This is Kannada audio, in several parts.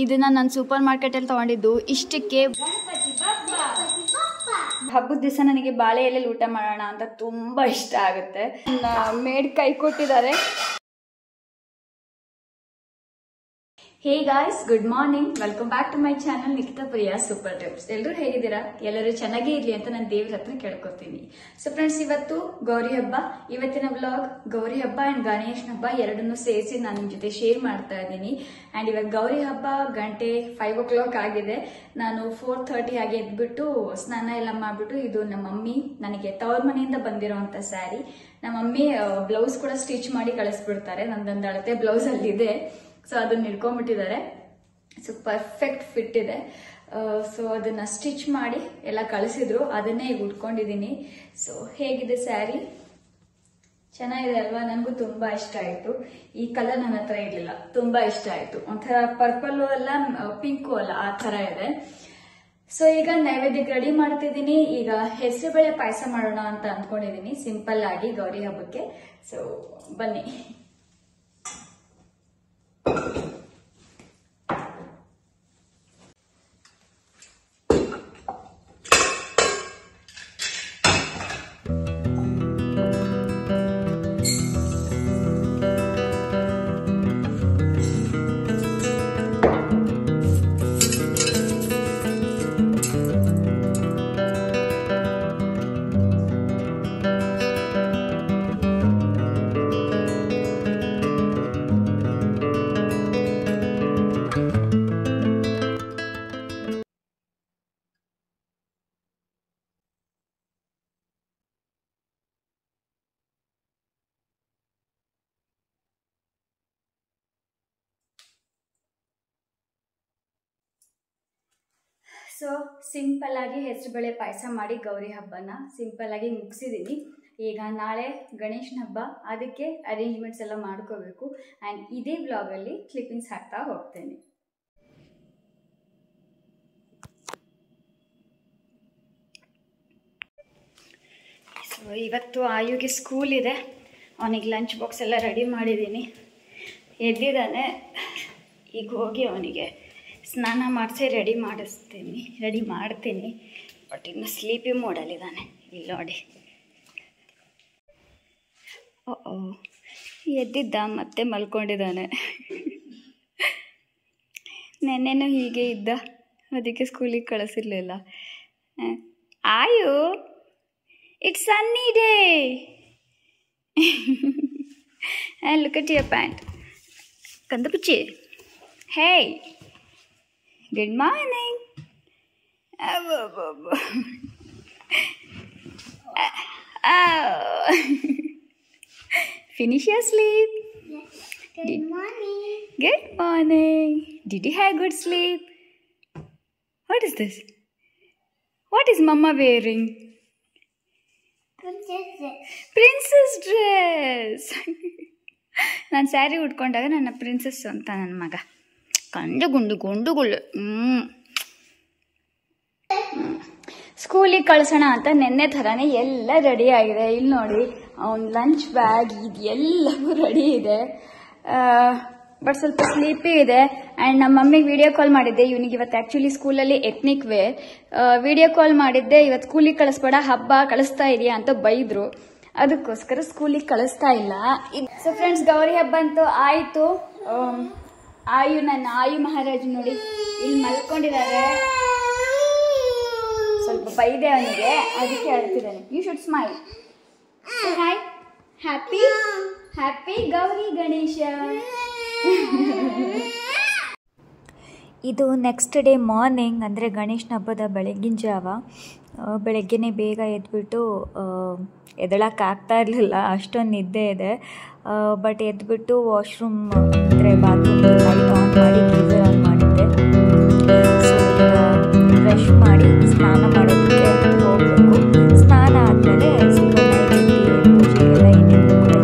ಇದನ್ನ ನಾನು ಸೂಪರ್ ಮಾರ್ಕೆಟಲ್ಲಿ ತೊಗೊಂಡಿದ್ದು. ಇಷ್ಟಕ್ಕೆ ಹಬ್ಬದ ದಿವಸ ನನಗೆ ಬಾಳೆ ಎಲೆಯಲ್ಲಿ ಊಟ ಮಾಡೋಣ ಅಂತ ತುಂಬ ಇಷ್ಟ ಆಗುತ್ತೆ. ಮೇಡ್ ಕೈ ಕೊಟ್ಟಿದ್ದಾರೆ. Hey guys, good morning, welcome back to my channel Nikhita Priya super tips. ಎಲ್ಲರೂ ಹೇಗಿದ್ದೀರಾ? ಎಲ್ಲರೂ ಚೆನ್ನಾಗೇ ಇರಲಿ ಅಂತ ನಾನು ದೇವ್ರ ಹತ್ರ ಕೇಳ್ಕೊತೀನಿ. ಸೊ ಫ್ರೆಂಡ್ಸ್, ಇವತ್ತು ಗೌರಿ ಹಬ್ಬ. ಇವತ್ತಿನ ವ್ಲಾಗ್ ಗೌರಿ ಹಬ್ಬ ಅಂಡ್ ಗಣೇಶ್ ಹಬ್ಬ ಎರಡನ್ನೂ ಸೇರಿಸಿ ನಾನು ನಿಮ್ಮ ಜೊತೆ ಶೇರ್ ಮಾಡ್ತಾ ಇದ್ದೀನಿ. ಅಂಡ್ ಇವಾಗ ಗೌರಿ ಹಬ್ಬ ಗಂಟೆ 5 o'clock ಆಗಿದೆ. ನಾನು 4:30 ಹಾಗೆ ಎದ್ಬಿಟ್ಟು ಸ್ನಾನ ಎಲ್ಲ ಮಾಡ್ಬಿಟ್ಟು, ಇದು ನಮ್ಮ ಮಮ್ಮಿ ನನಗೆ ತವ್ರ ಮನೆಯಿಂದ ಬಂದಿರೋಂಥ ಸ್ಯಾರಿ. ನಮ್ಮ ಮಮ್ಮಿ ಬ್ಲೌಸ್ ಕೂಡ ಸ್ಟಿಚ್ ಮಾಡಿ ಕಳಿಸ್ಬಿಡ್ತಾರೆ. ನಂದೊಂದು ಅಳತೆ ಬ್ಲೌಸ್ ಅಲ್ಲಿದೆ, ಸೊ ಅದನ್ನ ಹಿಡ್ಕೊಂಡ್ಬಿಟ್ಟಿದ್ದಾರೆ. ಸೊ ಪರ್ಫೆಕ್ಟ್ ಫಿಟ್ ಇದೆ. ಸೊ ಅದನ್ನ ಸ್ಟಿಚ್ ಮಾಡಿ ಎಲ್ಲ ಕಳಿಸಿದ್ರು, ಅದನ್ನೇ ಈಗ ಉಟ್ಕೊಂಡಿದ್ದೀನಿ. ಸೊ ಹೇಗಿದೆ ಸ್ಯಾರಿ? ಚೆನ್ನಾಗಿದೆ ಅಲ್ವಾ? ನನಗೂ ತುಂಬಾ ಇಷ್ಟ ಆಯ್ತು. ಈ ಕಲರ್ ನನ್ನ ಹತ್ರ ಇರಲಿಲ್ಲ, ತುಂಬಾ ಇಷ್ಟ ಆಯ್ತು. ಒಂಥರ ಪರ್ಪಲ್ಲು ಅಲ್ಲ, ಪಿಂಕು ಅಲ್ಲ, ಆ ತರ ಇದೆ. ಸೊ ಈಗ ನೈವೇದ್ಯಕ್ಕೆ ರೆಡಿ ಮಾಡ್ತಿದ್ದೀನಿ. ಈಗ ಹೆಸರುಬೇಳೆ ಪಾಯಸ ಮಾಡೋಣ ಅಂತ ಅಂದ್ಕೊಂಡಿದ್ದೀನಿ, ಸಿಂಪಲ್ ಆಗಿ ಗೌರಿ ಹಬ್ಬಕ್ಕೆ. ಸೊ ಬನ್ನಿ. ಸೊ ಸಿಂಪಲ್ ಆಗಿ ಹೆಸರುಬೇಳೆ ಪಾಯಸ ಮಾಡಿ ಗೌರಿ ಹಬ್ಬನ ಸಿಂಪಲ್ ಆಗಿ ಮುಗಿಸಿದ್ದೀನಿ. ಈಗ ನಾಳೆ ಗಣೇಶನ ಹಬ್ಬ, ಅದಕ್ಕೆ ಅರೇಂಜ್ಮೆಂಟ್ಸ್ ಎಲ್ಲ ಮಾಡ್ಕೋಬೇಕು. ಆ್ಯಂಡ್ ಇದೇ ಬ್ಲಾಗಲ್ಲಿ ಕ್ಲಿಪ್ಪಿಂಗ್ಸ್ ಹಾಕ್ತಾ ಹೋಗ್ತೇನೆ. ಸೊ ಇವತ್ತು ಆಯುಗೆ ಸ್ಕೂಲ್ ಇದೆ. ಅವನಿಗೆ ಲಂಚ್ ಬಾಕ್ಸ್ ಎಲ್ಲ ರೆಡಿ ಮಾಡಿದ್ದೀನಿ. ಎದ್ದಿದ್ದಾನೆ. ಈಗ ಹೋಗಿ ಅವನಿಗೆ ಸ್ನಾನ ಮಾಡಿಸಿ ರೆಡಿ ಮಾಡ್ತೀನಿ. ಬಟ್ ಇನ್ನು ಸ್ಲೀಪಿ ಮೋಡಲ್ಲಿದ್ದಾನೆ. ಇಲ್ಲಿ ನೋಡಿ, ಓ ಎದ್ದಿದ್ದ ಮತ್ತೆ ಮಲ್ಕೊಂಡಿದ್ದಾನೆ. ನೆನ್ನೆನೂ ಹೀಗೆ ಇದ್ದ, ಅದಕ್ಕೆ ಸ್ಕೂಲಿಗೆ ಕಳಿಸಿರ್ಲಿಲ್ಲ. ಆಯು, it's sunny day. Look at your pant ಕಂದಪುಚ್ಚಿ. Hey, good morning. Finish your sleep. Yes. Good morning. Good morning. Did you have good sleep? What is this? What is Mama wearing? Princess dress. ನಾನು ಸ್ಯಾರಿ ಉಟ್ಕೊಂಡಾಗ ನನ್ನ ಪ್ರಿನ್ಸಸ್ ಅಂತ ನನ್ನ ಮಗ ಗುಂಡುಗುಳ್ಳು. ಸ್ಕೂಲಿಗೆ ಕಳ್ಸೋಣ ಅಂತ ನೆನ್ನೆ ಥರನೇ ಎಲ್ಲ ರೆಡಿ ಆಗಿದೆ. ಇಲ್ಲಿ ನೋಡಿ, ಅವನ ಲಂಚ್ ಬ್ಯಾಗ್ ಇದೆಲ್ಲವೂ ರೆಡಿ ಇದೆ. ಬಟ್ ಸ್ವಲ್ಪ ಸ್ಲೀಪಿ ಇದೆ. ಆ್ಯಂಡ್ ನಮ್ಮ ಮಮ್ಮಿಗೆ ವಿಡಿಯೋ ಕಾಲ್ ಮಾಡಿದ್ದೆ. ಇವನಿಗೆ ಇವತ್ತು ಆ್ಯಕ್ಚುಲಿ ಸ್ಕೂಲಲ್ಲಿ ಎತ್ನಿಕ್ ವೇರ್. ವಿಡಿಯೋ ಕಾಲ್ ಮಾಡಿದ್ದೆ, ಇವತ್ತು ಸ್ಕೂಲಿಗೆ ಕಳಿಸ್ಬೇಡ, ಹಬ್ಬ ಕಳಿಸ್ತಾ ಇದೆಯಾ ಅಂತ ಬೈದ್ರು. ಅದಕ್ಕೋಸ್ಕರ ಸ್ಕೂಲಿಗೆ ಕಳಿಸ್ತಾ ಇಲ್ಲ. ಸೊ ಫ್ರೆಂಡ್ಸ್, ಗೌರಿ ಹಬ್ಬ ಅಂತೂ ಆಯಿತು. ನನ್ನ ಆಯು ಮಹಾರಾಜ್ ನೋಡಿ ಇಲ್ಲಿ ಮಲ್ಕೊಂಡಿದ್ದಾರೆ. ಸ್ವಲ್ಪ ಬೈದೆ ಅವನಿಗೆ, ಅದಕ್ಕೆ ಹೇಳ್ತಿದ್ದಾನೆ. You should smile. Hi, happy Gowri Ganesha. ಇದು ನೆಕ್ಸ್ಟ್ ಡೇ ಮಾರ್ನಿಂಗ್, ಅಂದರೆ ಗಣೇಶನ ಹಬ್ಬದ ಬೆಳಗಿನ ಜಾವ. ಬೆಳಗ್ಗೆನೇ ಬೇಗ ಎದ್ಬಿಟ್ಟು ಎದ್ದೇಳಕ್ಕಾಗ್ತಾ ಇರಲಿಲ್ಲ, ಅಷ್ಟೊಂದು ನಿದ್ದೆ ಇದೆ. ಬಟ್ ಎದ್ಬಿಟ್ಟು ವಾಶ್ರೂಮ್ ಅಂದರೆ ಬಾತ್ರೂಮ್ ಲೈಟ್ ಆನ್ ಮಾಡಿ ಗೀಸರ್ ಆನ್ ಮಾಡಿದ್ದೆ. ಸೊ ಈಗ ಬ್ರಷ್ ಮಾಡಿ ಸ್ನಾನ ಮಾಡೋದಕ್ಕೆ ಹೋಗಬೇಕು. ಸ್ನಾನ ಆದಮೇಲೆ ಸ್ವಲ್ಪ ನೈವೇದ್ಯ ಪೂಜೆಗೆಲ್ಲ ಏನೇನು ಕೂಡ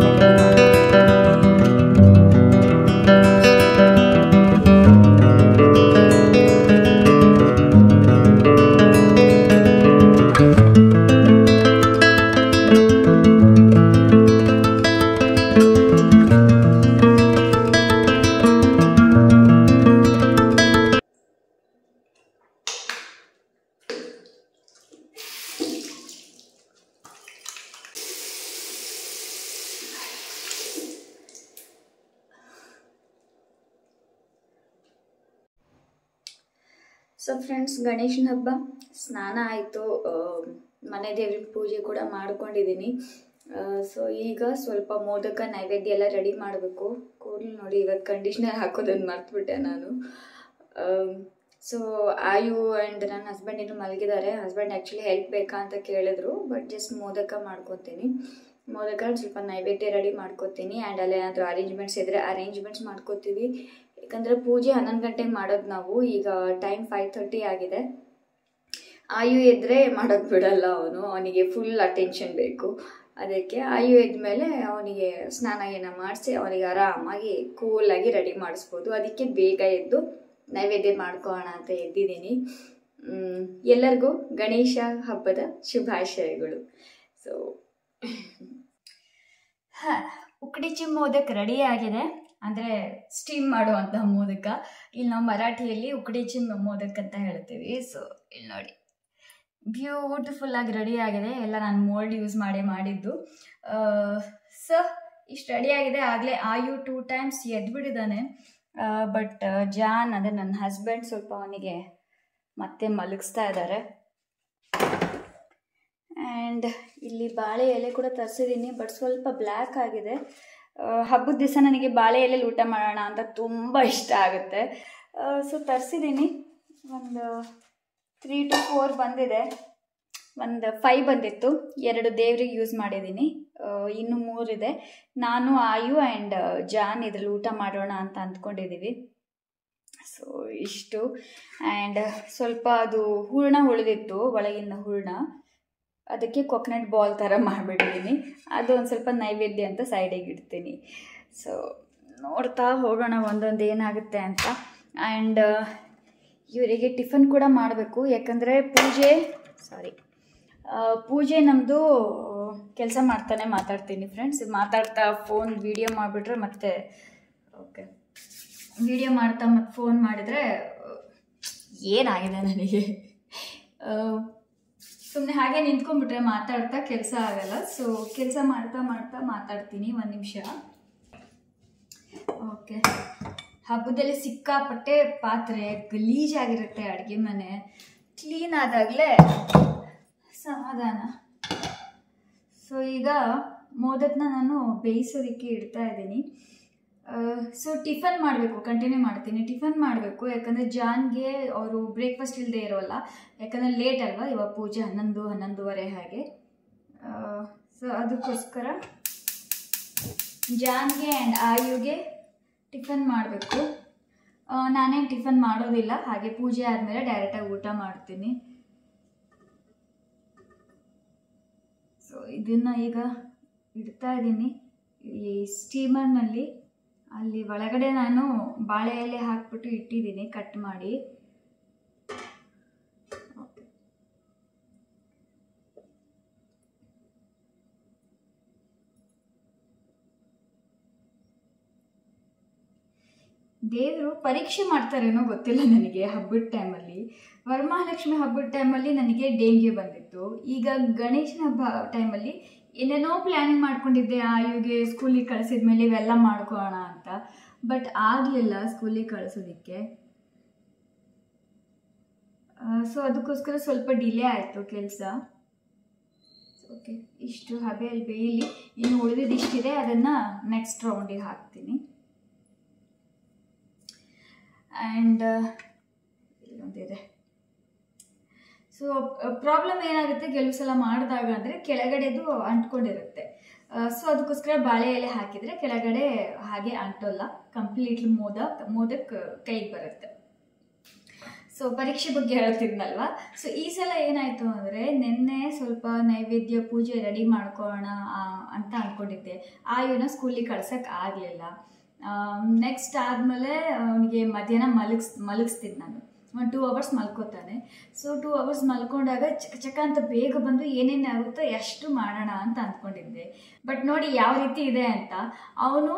ಸೊ ಫ್ರೆಂಡ್ಸ್, ಗಣೇಶನ ಹಬ್ಬ ಸ್ನಾನ ಆಯಿತು, ಮನೆ ದೇವ್ರಿಗೆ ಪೂಜೆ ಕೂಡ ಮಾಡ್ಕೊಂಡಿದ್ದೀನಿ. ಸೊ ಈಗ ಸ್ವಲ್ಪ ಮೋದಕ ನೈವೇದ್ಯ ಎಲ್ಲ ರೆಡಿ ಮಾಡಬೇಕು. ಕೂದಲು ನೋಡಿ, ಇವತ್ತು ಕಂಡೀಷ್ನರ್ ಹಾಕೋದನ್ನು ಮರ್ತುಬಿಟ್ಟೆ ನಾನು. ಸೊ ಆಯು ಆ್ಯಂಡ್ ನನ್ನ ಹಸ್ಬೆಂಡ್ ಇನ್ನೂ ಮಲಗಿದ್ದಾರೆ. ಹಸ್ಬೆಂಡ್ ಆ್ಯಕ್ಚುಲಿ ಹೆಲ್ಪ್ ಬೇಕಾ ಅಂತ ಕೇಳಿದ್ರು, ಬಟ್ ಜಸ್ಟ್ ಮೋದಕ ಮಾಡ್ಕೊತೀನಿ. ಮೋದಕ ಸ್ವಲ್ಪ ನೈವೇದ್ಯ ರೆಡಿ ಮಾಡ್ಕೊತೀನಿ. ಆ್ಯಂಡ್ ಅಲ್ಲೇನಾದರೂ ಅರೇಂಜ್ಮೆಂಟ್ಸ್ ಇದ್ದರೆ ಅರೇಂಜ್ಮೆಂಟ್ಸ್ ಮಾಡ್ಕೋತೀವಿ. ಯಾಕಂದರೆ ಪೂಜೆ 11 ಗಂಟೆಗೆ ಮಾಡೋದು ನಾವು. ಈಗ ಟೈಮ್ 5:30 ಆಗಿದೆ. ಆಯು ಎದ್ದರೆ ಮಾಡೋಕ್ಕೆ ಬಿಡಲ್ಲ ಅವನಿಗೆ ಫುಲ್ ಅಟೆನ್ಷನ್ ಬೇಕು. ಅದಕ್ಕೆ ಆಯು ಎದ್ಮೇಲೆ ಅವನಿಗೆ ಸ್ನಾನ ಏನ ಮಾಡಿಸಿ ಅವನಿಗೆ ಆರಾಮಾಗಿ ಕೂಲಾಗಿ ರೆಡಿ ಮಾಡಿಸ್ಬೋದು. ಅದಕ್ಕೆ ಬೇಗ ಎದ್ದು ನೈವೇದ್ಯ ಮಾಡ್ಕೋಣ ಅಂತ ಎದ್ದಿದ್ದೀನಿ. ಎಲ್ಲರಿಗೂ ಗಣೇಶ ಹಬ್ಬದ ಶುಭಾಶಯಗಳು. ಸೊ ಉಕ್ಕಡಿಚಿ ಮೋದಕ ರೆಡಿ ಆಗಿದೆ, ಅಂದರೆ ಸ್ಟೀಮ್ ಮಾಡುವಂಥ ಮೋದಕ. ಇಲ್ಲಿ ನಾವು ಮರಾಠಿಯಲ್ಲಿ ಉಕ್ಕಡಿಚಿ ಮೋದಕ ಅಂತ ಹೇಳ್ತೀವಿ. ಸೊ ಇಲ್ಲಿ ನೋಡಿ, ಬ್ಯೂಟಿಫುಲ್ ಆಗಿ ರೆಡಿ ಆಗಿದೆ. ಎಲ್ಲ ನಾನು ಮೋಲ್ಡ್ ಯೂಸ್ ಮಾಡಿದ್ದು. ಸೊ ಇಷ್ಟು ರೆಡಿ ಆಗಿದೆ. ಆಗಲೇ ಆಯು 2 ಟೈಮ್ಸ್ ಎದ್ಬಿಟ್ಟಿದ್ದಾನೆ. ಬಟ್ ಜಾನ್ ಅಂದರೆ ನನ್ನ ಹಸ್ಬೆಂಡ್ ಸ್ವಲ್ಪ ಅವನಿಗೆ ಮತ್ತೆ ಮಲಗಿಸ್ತಾ ಇದ್ದಾರೆ. ಆ್ಯಂಡ್ ಇಲ್ಲಿ ಬಾಳೆ ಎಲೆ ಕೂಡ ತರಿಸಿದ್ದೀನಿ, ಬಟ್ ಸ್ವಲ್ಪ ಬ್ಲ್ಯಾಕ್ ಆಗಿದೆ. ಹಬ್ಬದ ದಿವಸ ನನಗೆ ಬಾಳೆ ಎಲೆಲಿ ಊಟ ಮಾಡೋಣ ಅಂತ ತುಂಬ ಇಷ್ಟ ಆಗುತ್ತೆ. ಸೊ ತರಿಸಿದ್ದೀನಿ. ಒಂದು 3 to 4 ಬಂದಿದೆ. ಒಂದು 5 ಬಂದಿತ್ತು. 2 ದೇವ್ರಿಗೆ ಯೂಸ್ ಮಾಡಿದ್ದೀನಿ, ಇನ್ನೂ 3 ಇದೆ. ನಾನು, ಆಯು ಆ್ಯಂಡ್ ಜಾನ್ ಇದ್ರಲ್ಲಿ ಊಟ ಮಾಡೋಣ ಅಂತ ಅಂದ್ಕೊಂಡಿದ್ದೀವಿ. ಸೊ ಇಷ್ಟು. ಆ್ಯಂಡ್ ಸ್ವಲ್ಪ ಅದು ಹೂರಣ ಉಳಿದಿತ್ತು, ಒಳಗಿನ ಹೂರಣ, ಅದಕ್ಕೆ ಕೊಕೊನಟ್ ಬಾಲ್ ಥರ ಮಾಡಿಬಿಟ್ಟಿದ್ದೀನಿ. ಅದು ಒಂದು ಸ್ವಲ್ಪ ನೈವೇದ್ಯ ಅಂತ ಸೈಡಿಗೆ ಇಡ್ತೀನಿ. ಸೊ ನೋಡ್ತಾ ಹೋಗೋಣ ಒಂದೊಂದು ಏನಾಗುತ್ತೆ ಅಂತ. ಆ್ಯಂಡ್ ಇವರಿಗೆ ಟಿಫನ್ ಕೂಡ ಮಾಡಬೇಕು, ಯಾಕಂದರೆ ಪೂಜೆ ನಮ್ಮದು ಕೆಲಸ ಮಾಡ್ತಾನೆ ಮಾತಾಡ್ತೀನಿ ಫ್ರೆಂಡ್ಸ್. ಮಾತಾಡ್ತಾ ಫೋನ್ ವೀಡಿಯೋ ಮಾಡಿಬಿಟ್ರೆ ಮತ್ತೆ ವೀಡಿಯೋ ಮಾಡ್ತಾ ಮತ್ತೆ ಫೋನ್ ಮಾಡಿದರೆ ಏನಾಗಿದೆ ನನಗೆ. ಸುಮ್ಮನೆ ಹಾಗೆ ನಿಂತ್ಕೊಂಡ್ಬಿಟ್ರೆ ಮಾತಾಡ್ತಾ ಕೆಲಸ ಆಗಲ್ಲ. ಸೊ ಕೆಲಸ ಮಾಡ್ತಾ ಮಾತಾಡ್ತೀನಿ. 1 ನಿಮಿಷ. ಓಕೆ. ಹಬ್ಬದಲ್ಲಿ ಸಿಕ್ಕಾಪಟ್ಟೆ ಪಾತ್ರೆ ಗಲೀಜಾಗಿರುತ್ತೆ. ಅಡುಗೆ ಮನೆ ಕ್ಲೀನ್ ಆದಾಗಲೇ ಸಮಾಧಾನ. ಸೊ ಈಗ ಮೋದಕನ ನಾನು ಬೇಯಿಸೋದಕ್ಕೆ ಇಡ್ತಾ ಇದ್ದೀನಿ. ಸೊ ಟಿಫನ್ ಮಾಡಬೇಕು, ಕಂಟಿನ್ಯೂ ಮಾಡ್ತೀನಿ. ಟಿಫನ್ ಮಾಡಬೇಕು, ಯಾಕಂದರೆ ಜಾನ್ಗೆ ಅವರು ಬ್ರೇಕ್ಫಾಸ್ಟ್ ಇಲ್ಲದೆ ಇರೋಲ್ಲ. ಯಾಕಂದರೆ ಲೇಟ್ ಅಲ್ವಾ ಇವಾಗ ಪೂಜೆ, 11-11:30 ಹಾಗೆ. ಸೊ ಅದಕ್ಕೋಸ್ಕರ ಜಾನ್ಗೆ ಆ್ಯಂಡ್ ಆಯುಗೆ ಟಿಫನ್ ಮಾಡಬೇಕು. ನಾನೇನು ಟಿಫನ್ ಮಾಡೋದಿಲ್ಲ, ಹಾಗೆ ಪೂಜೆ ಆದಮೇಲೆ ಡೈರೆಕ್ಟಾಗಿ ಊಟ ಮಾಡ್ತೀನಿ. ಸೊ ಇದನ್ನು ಈಗ ಇಡ್ತಾ ಇದ್ದೀನಿ ಈ ಸ್ಟೀಮರ್ನಲ್ಲಿ. ಅಲ್ಲಿ ಒಳಗಡೆ ನಾನು ಬಾಳೆ ಎಲೆ ಹಾಕ್ಬಿಟ್ಟು ಇಟ್ಟಿದ್ದೀನಿ ಕಟ್ ಮಾಡಿ. ದೇವರು ಪರೀಕ್ಷೆ ಮಾಡ್ತಾರೇನೋ ಗೊತ್ತಿಲ್ಲ ನನಗೆ. ಹಬ್ಬದ ಟೈಮಲ್ಲಿ, ವರಮಹಾಲಕ್ಷ್ಮಿ ಹಬ್ಬದ ಟೈಮಲ್ಲಿ ನನಗೆ ಡೆಂಗ್ಯೂ ಬಂದಿತ್ತು. ಈಗ ಗಣೇಶನ ಹಬ್ಬ ಟೈಮಲ್ಲಿ ಏನೇನೋ ಪ್ಲ್ಯಾನಿಂಗ್ ಮಾಡ್ಕೊಂಡಿದ್ದೆ, ಆಯುಗೆ ಸ್ಕೂಲಿಗೆ ಕಳಿಸಿದ ಮೇಲೆ ಇವೆಲ್ಲ ಮಾಡ್ಕೊಳ್ಳೋಣ ಅಂತ. ಬಟ್ ಆಗಲಿಲ್ಲ ಸ್ಕೂಲಿಗೆ ಕಳಿಸೋದಕ್ಕೆ. ಸೊ ಅದಕ್ಕೋಸ್ಕರ ಸ್ವಲ್ಪ ಡಿಲೇ ಆಯಿತು ಕೆಲಸ. ಓಕೆ, ಇಷ್ಟು ಹಬೆಯಲ್ಲಿ ಬೇಯಲಿ. ಇನ್ನು ಉಳಿದಿದ್ದಿಷ್ಟಿದೆ, ಅದನ್ನು ನೆಕ್ಸ್ಟ್ ರೌಂಡಿಗೆ ಹಾಕ್ತೀನಿ. ಆ್ಯಂಡ್ ಇಲ್ಲೊಂದಿದೆ. ಸೊ ಪ್ರಾಬ್ಲಮ್ ಏನಾಗುತ್ತೆ ಕೆಲವು ಸಲ ಮಾಡಿದಾಗ ಅಂದರೆ ಕೆಳಗಡೆದು ಅಂಟ್ಕೊಂಡಿರುತ್ತೆ. ಸೊ ಅದಕ್ಕೋಸ್ಕರ ಬಾಳೆ ಎಲೆ ಹಾಕಿದರೆ ಕೆಳಗಡೆ ಹಾಗೆ ಅಂಟೋಲ್ಲ, ಕಂಪ್ಲೀಟ್ಲಿ ಮೋದಕ್ ಕೈಗೆ ಬರುತ್ತೆ. ಸೊ ಪರೀಕ್ಷೆ ಬಗ್ಗೆ ಹೇಳ್ತಿದ್ನಲ್ವ. ಸೊ ಈ ಸಲ ಏನಾಯಿತು ಅಂದರೆ, ನಿನ್ನೆ ಸ್ವಲ್ಪ ನೈವೇದ್ಯ ಪೂಜೆ ರೆಡಿ ಮಾಡ್ಕೊಳ್ಳೋಣ ಅಂತ ಅಂದ್ಕೊಂಡಿದ್ದೆ. ಆಯುನ ಸ್ಕೂಲಿಗೆ ಕಳ್ಸೋಕ್ಕೆ ಆಗಲಿಲ್ಲ. ನೆಕ್ಸ್ಟ್ ಆದಮೇಲೆ ಅವನಿಗೆ ಮಧ್ಯಾಹ್ನ ಮಲಗಿಸ್ತೀನಿ ನಾನು. 2 hours ಮಲ್ಕೋತಾನೆ. ಸೊ 2 hours ಮಲ್ಕೊಂಡಾಗ ಚಕ ಅಂತ ಬೇಗ ಬಂದು ಏನೇನು ಆಗುತ್ತೋ ಎಷ್ಟು ಮಾಡೋಣ ಅಂತ ಅಂದ್ಕೊಂಡಿದ್ದೆ. ಬಟ್ ನೋಡಿ ಯಾವ ರೀತಿ ಇದೆ ಅಂತ. ಅವನು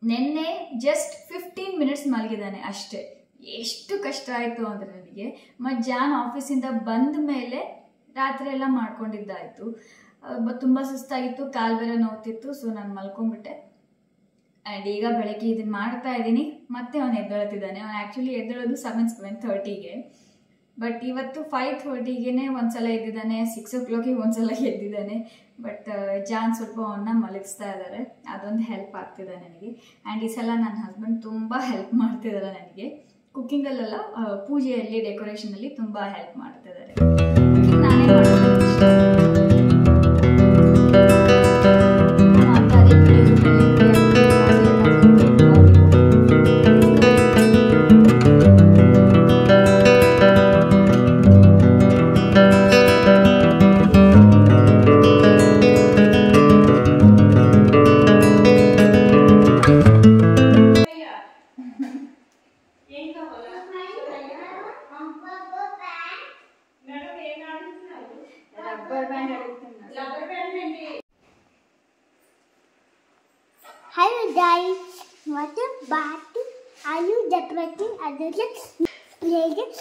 ನಿನ್ನೆ ಜಸ್ಟ್ 15 minutes ಮಲಗಿದ್ದಾನೆ ಅಷ್ಟೇ. ಎಷ್ಟು ಕಷ್ಟ ಆಯಿತು ಅಂದರೆ ನನಗೆ. ಮತ್ತು ಜಾನ್ ಆಫೀಸಿಂದ ಬಂದ ಮೇಲೆ ರಾತ್ರಿ ಎಲ್ಲ ಮಾಡ್ಕೊಂಡಿದ್ದಾಯಿತು. ತುಂಬ ಸುಸ್ತಾಗಿತ್ತು, ಕಾಲು ಬೇರೆ ನೋವ್ತಿತ್ತು. ಸೊ ನಾನು ಮಲ್ಕೊಂಡ್ಬಿಟ್ಟೆ. ಆ್ಯಂಡ್ ಈಗ ಬೆಳಗ್ಗೆ ಇದನ್ನು ಮಾಡ್ತಾ ಇದ್ದೀನಿ. ಮತ್ತೆ ಅವನು ಎದ್ದೇಳ್ತಿದ್ದಾನೆ. ಅವನು ಆ್ಯಕ್ಚುಲಿ ಎದ್ದೇಳೋದು 7:30ಗೆ, ಬಟ್ ಇವತ್ತು 5:30ಗೆ ಒಂದ್ಸಲ ಎದ್ದಿದ್ದಾನೆ, 6 o'clock ಒಂದ್ಸಲ ಎದ್ದಿದ್ದಾನೆ. ಬಟ್ ಜಾನ್ ಸ್ವಲ್ಪ ಅವನ್ನ ಮಲಗಿಸ್ತಾ ಇದ್ದಾರೆ, ಅದೊಂದು ಹೆಲ್ಪ್ ಆಗ್ತಿದೆ ನನಗೆ. ಆ್ಯಂಡ್ ಈ ಸಲ ನನ್ನ ಹಸ್ಬೆಂಡ್ ತುಂಬ ಹೆಲ್ಪ್ ಮಾಡ್ತಿದ್ದಾರೆ ನನಗೆ, ಕುಕ್ಕಿಂಗಲ್ಲೆಲ್ಲ, ಪೂಜೆಯಲ್ಲಿ, ಡೆಕೋರೇಷನಲ್ಲಿ ತುಂಬ ಹೆಲ್ಪ್ ಮಾಡ್ತಿದ್ದಾರೆ. ಕುಕ್ಕಿಂಗ್ ನಾನೇ Hello guys, what about are you decorating other playing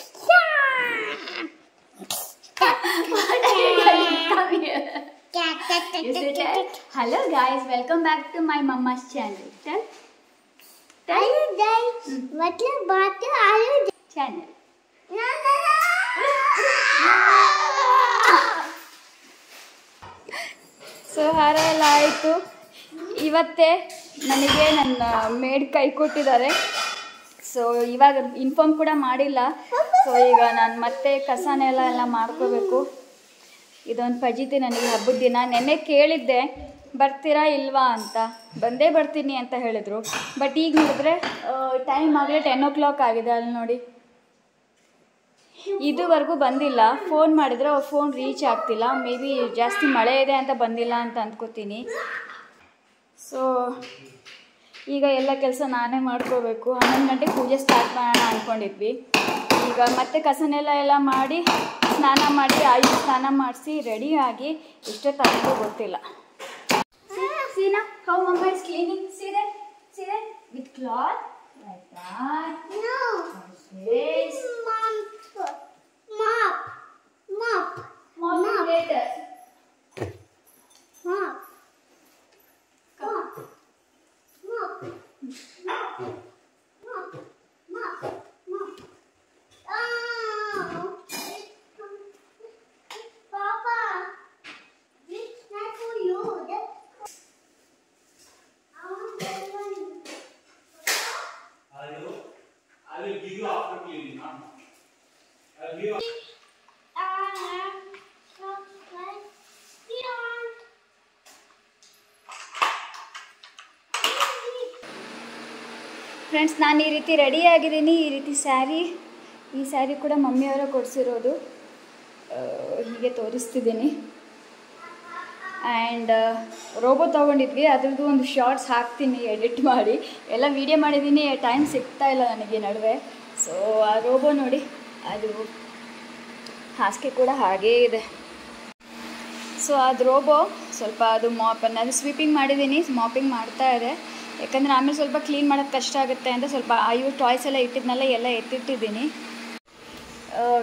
Hello guys, welcome back to my mama's channel. Tell. Hello guys, what about are you Channel. So ಹಾರ ಎಲ್ಲ ಆಯಿತು. ಇವತ್ತೇ ನನಗೆ ನನ್ನ ಮೇಡ್ ಕೈ ಕೊಟ್ಟಿದ್ದಾರೆ. ಸೊ ಇವಾಗ ಇನ್ಫಾರ್ಮ್ ಕೂಡ ಮಾಡಿಲ್ಲ. ಸೊ ಈಗ ನಾನು ಮತ್ತೆ ಕಸನೆಲ್ಲ ಮಾಡ್ಕೋಬೇಕು. ಇದೊಂದು ಫಜೀತಿ ನನಗೆ ಹಬ್ಬದ ದಿನ. ನೆನ್ನೆ ಕೇಳಿದ್ದೆ ಬರ್ತೀರಾ ಇಲ್ವಾ ಅಂತ, ಬಂದೇ ಬರ್ತೀನಿ ಅಂತ ಹೇಳಿದರು. ಬಟ್ ಈಗ ನೋಡಿದ್ರೆ ಟೈಮ್ ಆಗಲೇ 10 o'clock ಆಗಿದೆ. ಅಲ್ಲಿ ನೋಡಿ, ಇದುವರೆಗೂ ಬಂದಿಲ್ಲ. ಫೋನ್ ಮಾಡಿದರೆ ಅವ್ರ ಫೋನ್ ರೀಚ್ ಆಗ್ತಿಲ್ಲ. ಮೇ ಬಿ ಜಾಸ್ತಿ ಮಳೆ ಇದೆ ಅಂತ ಬಂದಿಲ್ಲ ಅಂತ ಅಂದ್ಕೋತೀನಿ. ಸೊ ಈಗ ಎಲ್ಲ ಕೆಲಸ ನಾನೇ ಮಾಡ್ಕೋಬೇಕು. 11 ಗಂಟೆಗೆ ಪೂಜೆ ಸ್ಟಾರ್ಟ್ ಮಾಡೋಣ ಅಂದ್ಕೊಂಡಿದ್ವಿ. ಈಗ ಮತ್ತೆ ಕಸನೆಲ್ಲ ಮಾಡಿ ಸ್ನಾನ ಮಾಡಿ ಸ್ನಾನ ಮಾಡಿಸಿ ರೆಡಿಯಾಗಿ ಎಷ್ಟೊತ್ತಾಗುತ್ತೋ ಗೊತ್ತಿಲ್ಲ. ಸೀನಾ, ಹೌ ಮಮ್ಮ is cleaning? see that with cloth like that. No. Yes. Mop later. Mop. Papa, it's not for you. I will give you after cleaning. I will give you. Friends, ನಾನು ಈ ರೀತಿ ರೆಡಿಯಾಗಿದ್ದೀನಿ. ಈ ರೀತಿ ಈ ಸ್ಯಾರಿ ಕೂಡ ಮಮ್ಮಿಯವರ ಕೊಡಿಸಿರೋದು. ಹೀಗೆ ತೋರಿಸ್ತಿದ್ದೀನಿ. ಆ್ಯಂಡ್ ರೋಬೋ ತೊಗೊಂಡಿದ್ವಿ, ಅದ್ರದ್ದು ಒಂದು ಶಾರ್ಟ್ಸ್ ಹಾಕ್ತೀನಿ ಎಡಿಟ್ ಮಾಡಿ. ಎಲ್ಲ ವೀಡಿಯೋ ಮಾಡಿದ್ದೀನಿ, ಟೈಮ್ ಸಿಗ್ತಾ ಇಲ್ಲ ನನಗೆ ನಡುವೆ. ಸೊ ಆ ರೋಬೋ ನೋಡಿ, ಅದು ಹಾಸಿಗೆ ಕೂಡ ಹಾಗೇ ಇದೆ. ಸೊ ಅದು ರೋಬೋ ಸ್ವಲ್ಪ ಅದು ಅದು ಸ್ವೀಪಿಂಗ್ ಮಾಡಿದ್ದೀನಿ, ಮಾಪಿಂಗ್ ಮಾಡ್ತಾ ಇದೆ. ಯಾಕಂದರೆ ಆಮೇಲೆ ಸ್ವಲ್ಪ ಕ್ಲೀನ್ ಮಾಡೋದು ಕಷ್ಟ ಆಗುತ್ತೆ ಅಂತ ಸ್ವಲ್ಪ ಇವು ಟಾಯ್ಸ್ ಎಲ್ಲ ಇಟ್ಟಿದ್ನಲ್ಲ, ಎಲ್ಲ ಎತ್ತಿಟ್ಟಿದ್ದೀನಿ.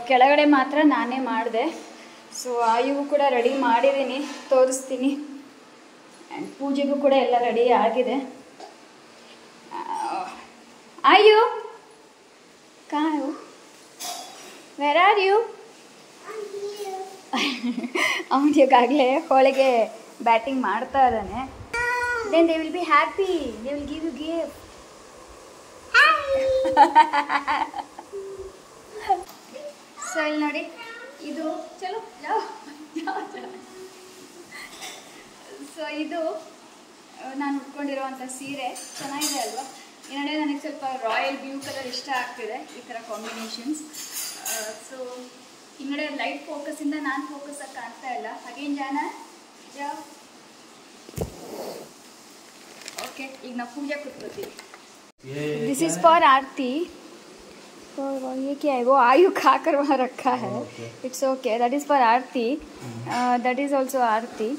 ಕೆಳಗಡೆ ಮಾತ್ರ ನಾನೇ ಮಾಡಿದೆ. ಸೊ ಇವು ಕೂಡ ರೆಡಿ ಮಾಡಿದ್ದೀನಿ, ತೋರಿಸ್ತೀನಿ. ಆ್ಯಂಡ್ ಪೂಜೆಗೂ ಕೂಡ ಎಲ್ಲ ರೆಡಿ ಆಗಿದೆ. ಆಯು ಕಾಯು, ವೇರ್ ಆರ್ ಯು? ಅವನು ಈಗಾಗಲೇ ಹೋಳಿಗೆ ಬ್ಯಾಟಿಂಗ್ ಮಾಡ್ತಾ ಇದ್ದಾನೆ. Then they will be happy. They will give you gift. So ಇಲ್ಲಿ ನೋಡಿ, ಇದು ಚಲೋ ಸೊ ಇದು ನಾನು ಉಟ್ಕೊಂಡಿರೋವಂಥ ಸೀರೆ ಚೆನ್ನಾಗಿದೆ ಅಲ್ವಾ? ಈ ನಡುವೆ ನನಗೆ ಸ್ವಲ್ಪ ರಾಯಲ್ ಬ್ಲೂ ಕಲರ್ ಇಷ್ಟ ಆಗ್ತಿದೆ, ಈ ಥರ ಕಾಂಬಿನೇಷನ್ಸ್. ಸೊ ಈ ನಡುವೆ ಲೈಟ್ ಫೋಕಸ್ಸಿಂದ ನಾನು ಫೋಕಸ್ಸಾಗಿ ಕಾಣ್ತಾ ಇಲ್ಲ. ಹಾಗೇನು ಜಾ ओके, ಈಗ ನಾವು पूजा ಕೂತ್ಕೋತೀವಿ. दिस इज फॉर आरती. ये क्या है? वो आयु खा कर वहाँ रखा है. It's okay, that is for aarti. That is also aarti.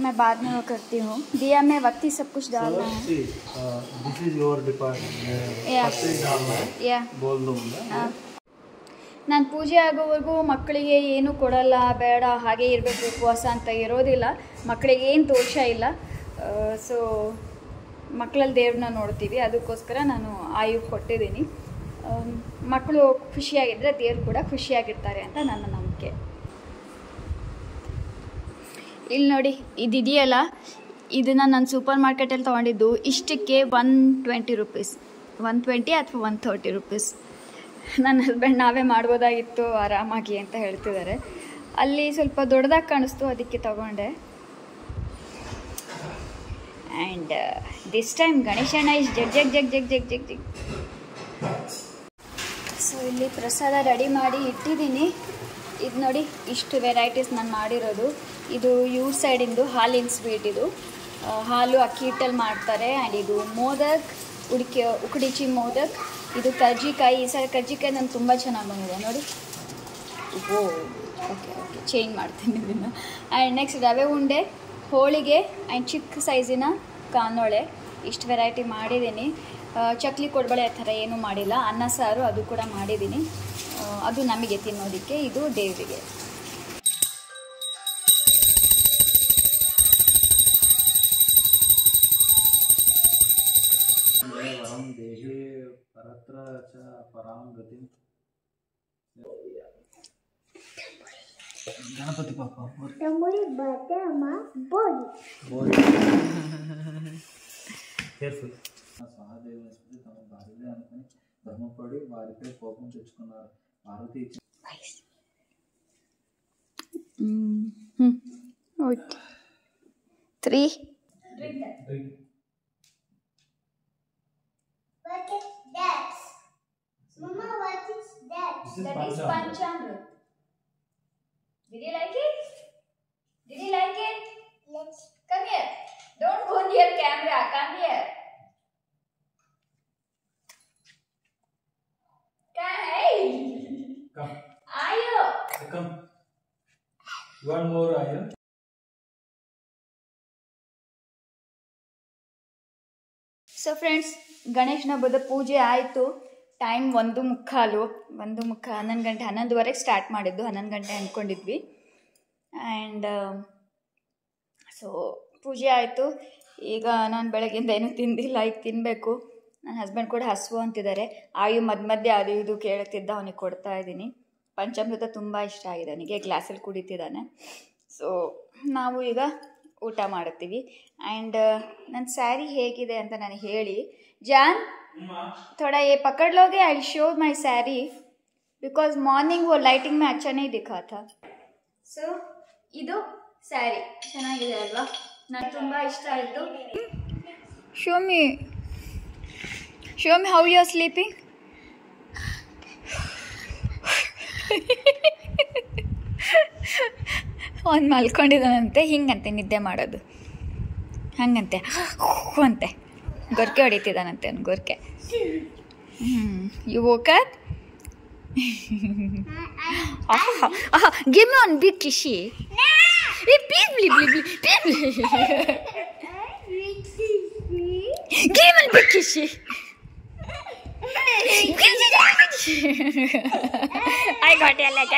मैं बाद में वो करती हूँ. दिया में वक्ती सब कुछ डालना है. This is your department. या बोल दूंगा. ನಾನು ಪೂಜೆ ಆಗೋವರೆಗೂ ಮಕ್ಕಳಿಗೆ ಏನೂ ಕೊಡಲ್ಲ, ಬೇಡ ಹಾಗೆ ಇರಬೇಕು, ಉಪವಾಸ ಅಂತ ಇರೋದಿಲ್ಲ. ಮಕ್ಕಳಿಗೆ ಏನು ದೋಷ ಇಲ್ಲ. ಸೊ ಮಕ್ಕಳಲ್ಲಿ ದೇವ್ರನ್ನ ನೋಡ್ತೀವಿ, ಅದಕ್ಕೋಸ್ಕರ ನಾನು ಆಯು ಕೊಟ್ಟಿದ್ದೀನಿ. ಮಕ್ಕಳು ಖುಷಿಯಾಗಿದ್ದರೆ ದೇವ್ರು ಕೂಡ ಖುಷಿಯಾಗಿರ್ತಾರೆ ಅಂತ ನನ್ನ ನಂಬಿಕೆ. ಇಲ್ಲಿ ನೋಡಿ, ಇದಿದೆಯಲ್ಲ, ಇದನ್ನು ನಾನು ಸೂಪರ್ ಮಾರ್ಕೆಟಲ್ಲಿ ತೊಗೊಂಡಿದ್ದು. ಇಷ್ಟಕ್ಕೆ 120 ರುಪೀಸ್, 120 ಅಥವಾ 130 ರುಪೀಸ್. ನನ್ನ ಹಸ್ಬೆಂಡ್ ನಾವೇ ಮಾಡ್ಬೋದಾಗಿತ್ತು ಆರಾಮಾಗಿ ಅಂತ ಹೇಳ್ತಿದ್ದಾರೆ. ಅಲ್ಲಿ ಸ್ವಲ್ಪ ದೊಡ್ಡದಾಗಿ ಕಾಣಿಸ್ತು, ಅದಕ್ಕೆ ತಗೊಂಡೆ. ಆ್ಯಂಡ್ ದಿಸ್ ಟೈಮ್ ಗಣೇಶಣ್ಣ ಇಸ್ ಜಗ್ ಜಗ್ ಜಗ್ ಜಗ್ ಜಗ್ ಜಗ್ ಜಗ್. ಸೊ ಇಲ್ಲಿ ಪ್ರಸಾದ ರೆಡಿ ಮಾಡಿ ಇಟ್ಟಿದ್ದೀನಿ. ಇದು ನೋಡಿ, ಇಷ್ಟು ವೆರೈಟೀಸ್ ನಾನು ಮಾಡಿರೋದು. ಇದು ಇವ್ರ ಸೈಡಿಂದು ಹಾಲಿನ ಸ್ವೀಟ್. ಇದು ಹಾಲು ಅಕ್ಕಿ ಹಿಟ್ಟಲ್ಲಿ ಮಾಡ್ತಾರೆ. ಆ್ಯಂಡ್ ಇದು ಮೋದಕ್, ಉಕಡಿಚಿ ಮೋದಕ್. ಇದು ಕರ್ಜಿಕಾಯಿ. ಈ ಸಲ ಕರ್ಜಿಕಾಯಿ ನನಗೆ ತುಂಬ ಚೆನ್ನಾಗಿ ಬಂದಿದೆ ನೋಡಿ. ಓಕೆ ಚೇಂಜ್ ಮಾಡ್ತೀನಿ ಇದನ್ನು. ಆ್ಯಂಡ್ ನೆಕ್ಸ್ಟ್ ರವೆ ಉಂಡೆ, ಹೋಳಿಗೆ ಆ್ಯಂಡ್ ಚಿಕ್ಕ ಸೈಜಿನ ಕಾನೋಳೆ. ಇಷ್ಟು ವೆರೈಟಿ ಮಾಡಿದ್ದೀನಿ. ಚಕ್ಲಿ ಕೊಡ್ಬಳೆ ಆ ಥರ ಏನೂ ಮಾಡಿಲ್ಲ. ಅನ್ನ ಸಾರು ಅದು ಕೂಡ ಮಾಡಿದ್ದೀನಿ. ಅದು ನಮಗೆ ತಿನ್ನೋದಕ್ಕೆ, ಇದು ದೇವರಿಗೆ. ಗಣಪತಿ ಪಾಪ కేర్ఫుల్. సహదేవుని తమ భార్యలే అనుకుని భ్రమపడి వారిపై కోపం తెచ్చుకున్నారు. Parvati okay 3 What is that? Mama, what is that? That is Panchamrit. Did you like it? Did you like it? Let's Come here. Don't go near camera. Come here. Hey. come. Ayo. Come. One more iron. So friends, ಗಣೇಶನ ಹಬ್ಬದ ಪೂಜೆ ಆಯಿತು. ಟೈಮ್ 1:15, 11 ಗಂಟೆ, 11:30 ಸ್ಟಾರ್ಟ್ ಮಾಡಿದ್ದು. 11 ಗಂಟೆ ಅಂದ್ಕೊಂಡಿದ್ವಿ. ಆ್ಯಂಡ್ ಸೊ ಪೂಜೆ ಆಯಿತು. ಈಗ ನಾನು ಬೆಳಗ್ಗೆಯಿಂದ ಏನೂ ತಿಂದಿಲ್ಲ, ಈಗ ತಿನ್ನಬೇಕು. ನನ್ನ ಹಸ್ಬೆಂಡ್ ಕೂಡ ಹಸುವು ಅಂತಿದ್ದಾರೆ. ಆಯು ಮಧ್ಯೆ ಅದು ಇದು ಕೇಳ್ತಿದ್ದ, ಅವನಿಗೆ ಕೊಡ್ತಾ ಇದ್ದೀನಿ. ಪಂಚಾಮೃತ ತುಂಬ ಇಷ್ಟ ಆಗಿದೆ ಅವನಿಗೆ, ಗ್ಲಾಸಲ್ಲಿ ಕುಡಿತಿದ್ದಾನೆ. ಸೊ ನಾವು ಈಗ ಊಟ ಮಾಡುತ್ತೀವಿ. ಆ್ಯಂಡ್ ನನ್ನ ಸ್ಯಾರಿ ಹೇಗಿದೆ ಅಂತ ನನಗೆ ಹೇಳಿ. ಜಾನ್, थोड़ा ये पकड़ लोगे? I show my sari because morning वो लाइटिंग में अच्छा नहीं दिखा था. ಸೊ ಇದು ಸ್ಯಾರಿ ಚೆನ್ನಾಗಿದೆ ಅಲ್ವಾ? ನನಗೆ ತುಂಬ ಇಷ್ಟ ಆಯಿತು. Show me how you are sleeping. ಅವ್ನು ಮಲ್ಕೊಂಡಿದ್ದಾನಂತೆ. ಹಿಂಗಂತೆ ನಿದ್ದೆ ಮಾಡೋದು, ಹಂಗಂತೆ ಅಂತೆ. ಗೊರ್ಕೆ ಹೊಡಿತಿದ್ದಾನಂತೆ ಅವ್ನು, ಗೊರ್ಕೆ. You woke up? Give me one big kissy. Hey, please. Give me one big kissy. I got your leg.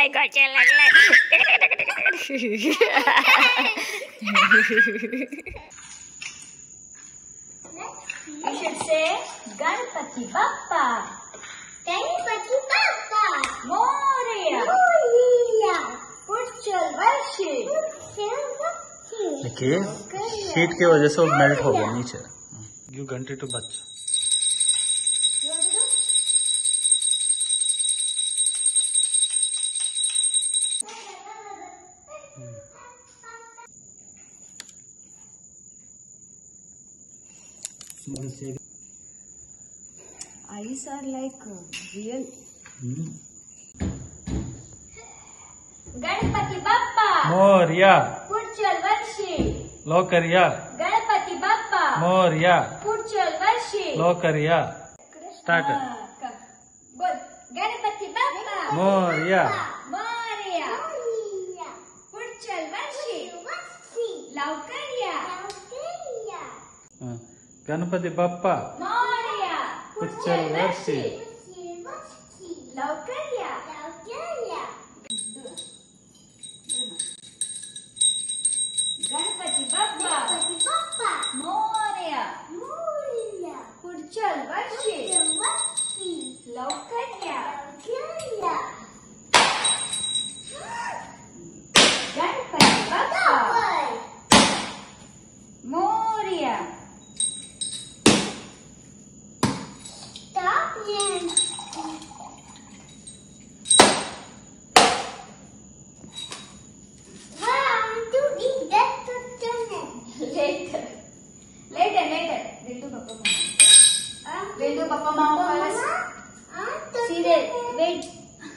You should say Ganpati Bappa. Ganpati Bappa. Moria. Moria. Puchal Varshi. देखिए हीट की वजह से वो मेल्ट हो गया नीचे. गिव घंटे टू बच्चा. Eyes are like real. Ganpati Bappa. मोरिया. Puchal Varshi. लोकरिया. Ganpati Bappa. मोरिया. Puchal Varshi. लोकरिया. स्टार्ट. बोल Ganpati Bappa. मोरिया. Moria. Puchal Varshi. Laukarya. Ganpati Bappa. Moria. पुच्चल वर्षी. Laukarya. Ganpati Bappa. Moria. wait.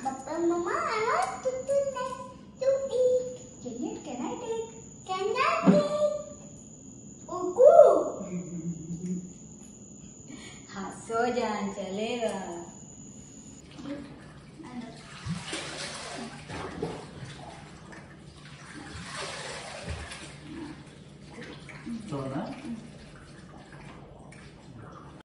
Papa, Mama, I want to eat. Can I take? Can I take? Ugu. हाँ सो जान चलेगा. तो ना